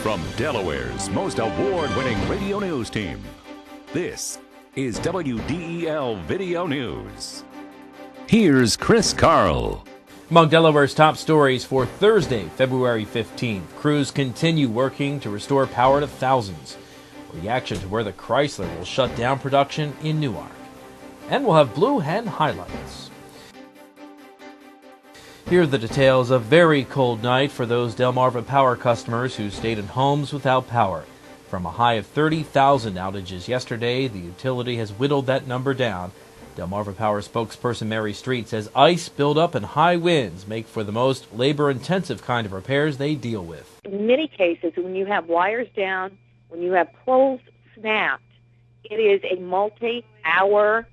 From Delaware's most award-winning radio news team, this is WDEL Video News. Here's Chris Carl. Among Delaware's top stories for Thursday, February 15th, crews continue working to restore power to thousands. Reaction to where the Chrysler will shut down production in Newark. And we'll have Blue Hen highlights. Here are the details. A very cold night for those Delmarva Power customers who stayed in homes without power. From a high of 30,000 outages yesterday, the utility has whittled that number down. Delmarva Power spokesperson Mary Street says ice buildup and high winds make for the most labor-intensive kind of repairs they deal with. In many cases, when you have wires down, when you have poles snapped, it is a multi-hour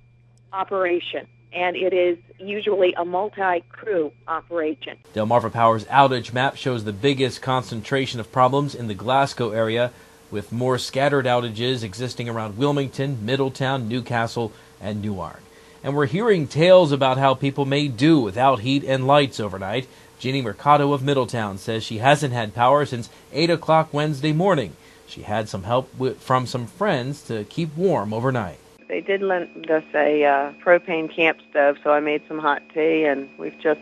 operation, and it is usually a multi-crew operation. Delmarva Power's outage map shows the biggest concentration of problems in the Glasgow area, with more scattered outages existing around Wilmington, Middletown, Newcastle, and Newark. And we're hearing tales about how people may do without heat and lights overnight. Jeannie Mercado of Middletown says she hasn't had power since 8 o'clock Wednesday morning. She had some help from some friends to keep warm overnight. They did lend us a propane camp stove, so I made some hot tea, and we've just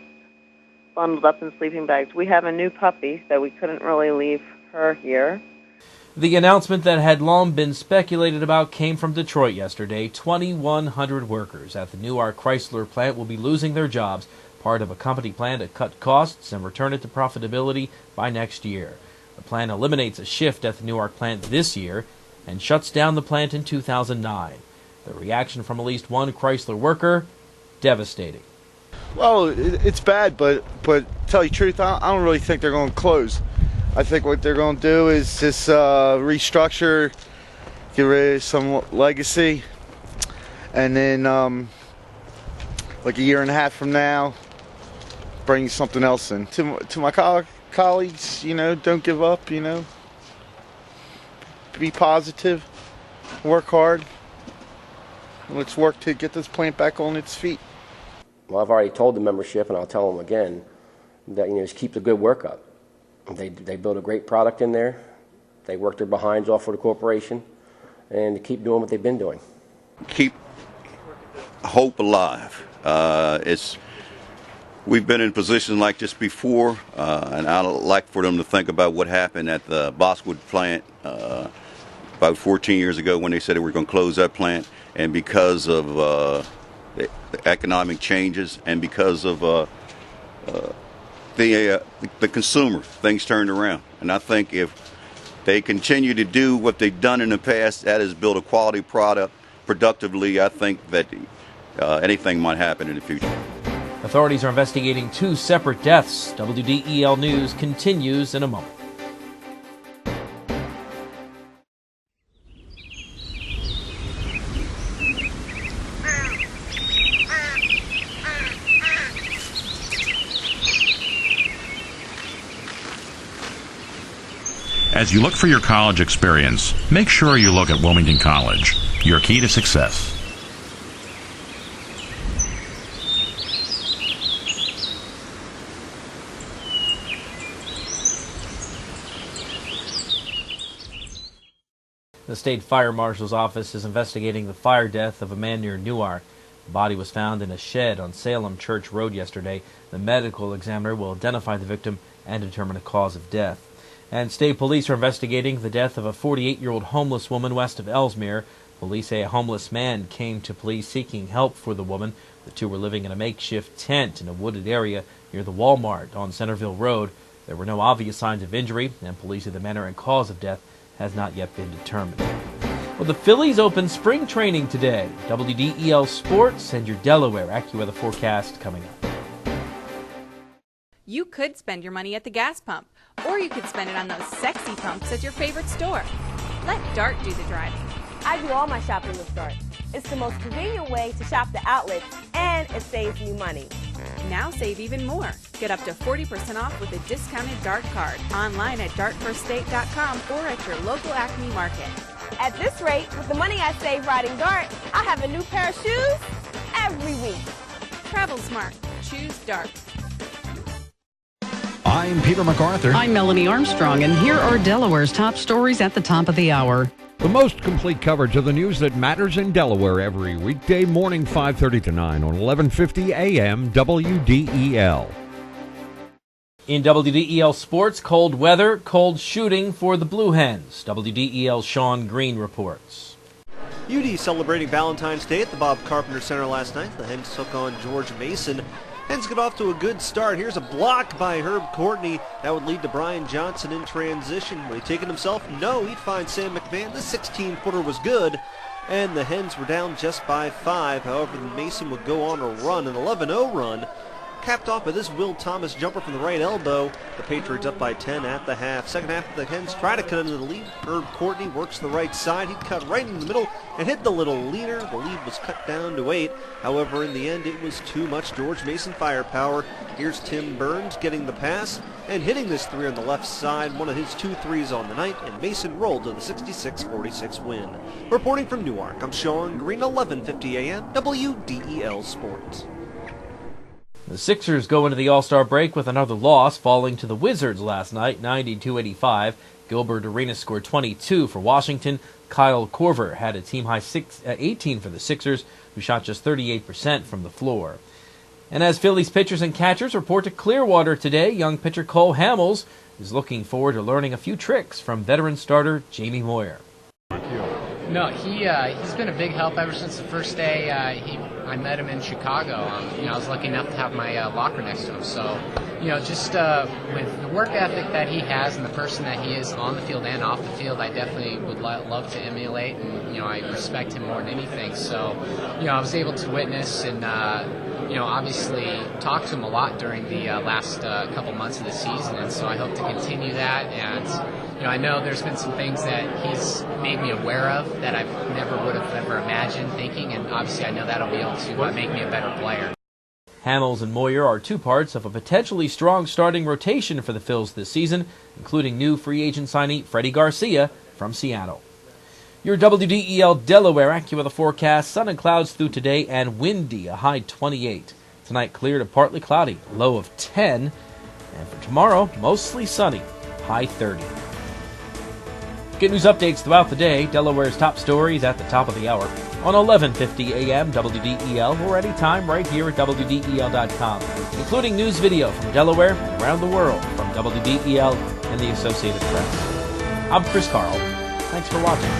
bundled up in sleeping bags. We have a new puppy, so we couldn't really leave her here. The announcement that had long been speculated about came from Detroit yesterday. 2,100 workers at the Newark Chrysler plant will be losing their jobs, part of a company plan to cut costs and return it to profitability by next year. The plan eliminates a shift at the Newark plant this year and shuts down the plant in 2009. The reaction from at least one Chrysler worker, devastating. Well, it's bad, but to tell you the truth, I don't really think they're going to close. I think what they're going to do is just restructure, get rid of some legacy, and then like a year and a half from now, bring something else in. To my colleagues, don't give up, be positive, work hard. Let's work to get this plant back on its feet. Well, I've already told the membership, and I'll tell them again, that just keep the good work up. They build a great product in there. They work their behinds off for the corporation, and to keep doing what they've been doing. Keep hope alive. We've been in positions like this before, and I'd like for them to think about what happened at the Bosswood plant about 14 years ago when they said they were going to close that plant. And because of the economic changes and because of the consumer, things turned around. And I think if they continue to do what they've done in the past, that is build a quality product productively, I think that anything might happen in the future. Authorities are investigating 2 separate deaths. WDEL News continues in a moment. As you look for your college experience, make sure you look at Wilmington College, your key to success. The State Fire Marshal's office is investigating the fire death of a man near Newark. The body was found in a shed on Salem Church Road yesterday. The medical examiner will identify the victim and determine a cause of death. And state police are investigating the death of a 48-year-old homeless woman west of Ellesmere. Police say a homeless man came to police seeking help for the woman. The two were living in a makeshift tent in a wooded area near the Walmart on Centerville Road. There were no obvious signs of injury, and police say the manner and cause of death has not yet been determined. Well, the Phillies open spring training today. WDEL Sports and your Delaware AccuWeather forecast coming up. You could spend your money at the gas pump, or you could spend it on those sexy pumps at your favorite store. Let Dart do the driving. I do all my shopping with Dart. It's the most convenient way to shop the outlets, and it saves me money. Now save even more. Get up to 40% off with a discounted Dart card online at dartfirststate.com or at your local Acme Market. At this rate, with the money I save riding Dart, I'll have a new pair of shoes every week. Travel smart. Choose Dart. I'm Peter MacArthur. I'm Melanie Armstrong, and here are Delaware's top stories at the top of the hour. The most complete coverage of the news that matters in Delaware every weekday morning, 5:30 to 9 on 1150 AM WDEL. In WDEL sports, cold weather, cold shooting for the Blue Hens. WDEL's Sean Green reports. UD celebrating Valentine's Day at the Bob Carpenter Center last night. The Hens took on George Mason. Hens get off to a good start. Here's a block by Herb Courtney. That would lead to Brian Johnson in transition. Would he take it himself? No, he'd find Sam McMahon. The 16-footer was good, and the Hens were down just by 5. However, Mason would go on a run, an 11-0 run, capped off by this Will Thomas jumper from the right elbow. The Patriots up by 10 at the half. Second half, the Hens try to cut into the lead. Herb Courtney works the right side. He cut right in the middle and hit the little leaner. The lead was cut down to 8. However, in the end, it was too much George Mason firepower. Here's Tim Burns getting the pass and hitting this 3 on the left side, one of his 2 threes on the night, and Mason rolled to the 66-46 win. Reporting from Newark, I'm Sean Green, 1150 AM, WDEL Sports. The Sixers go into the All-Star break with another loss, falling to the Wizards last night, 92-85. Gilbert Arenas scored 22 for Washington. Kyle Korver had a team-high 18 for the Sixers, who shot just 38% from the floor. And as Phillies pitchers and catchers report to Clearwater today, young pitcher Cole Hamels is looking forward to learning a few tricks from veteran starter Jamie Moyer. No, he's been a big help ever since the first day. I met him in Chicago. I was lucky enough to have my locker next to him. So, just with the work ethic that he has and the person that he is on the field and off the field, I definitely would love to emulate. And I respect him more than anything. So, I was able to witness and obviously talk to him a lot during the last couple months of the season, and so I hope to continue that. And I know there's been some things that he's made me aware of that I never would have ever imagined thinking, and obviously I know that'll be able to make me a better player. Hamels and Moyer are 2 parts of a potentially strong starting rotation for the Phils this season, including new free agent signee Freddie Garcia from Seattle. Your WDEL Delaware AccuWeather forecast: sun and clouds through today and windy, a high 28. Tonight clear to partly cloudy, low of 10. And for tomorrow, mostly sunny, high 30. Get news updates throughout the day. Delaware's top stories at the top of the hour on 1150 AM WDEL or anytime right here at WDEL.com, including news video from Delaware and around the world from WDEL and the Associated Press. I'm Chris Carl. Thanks for watching.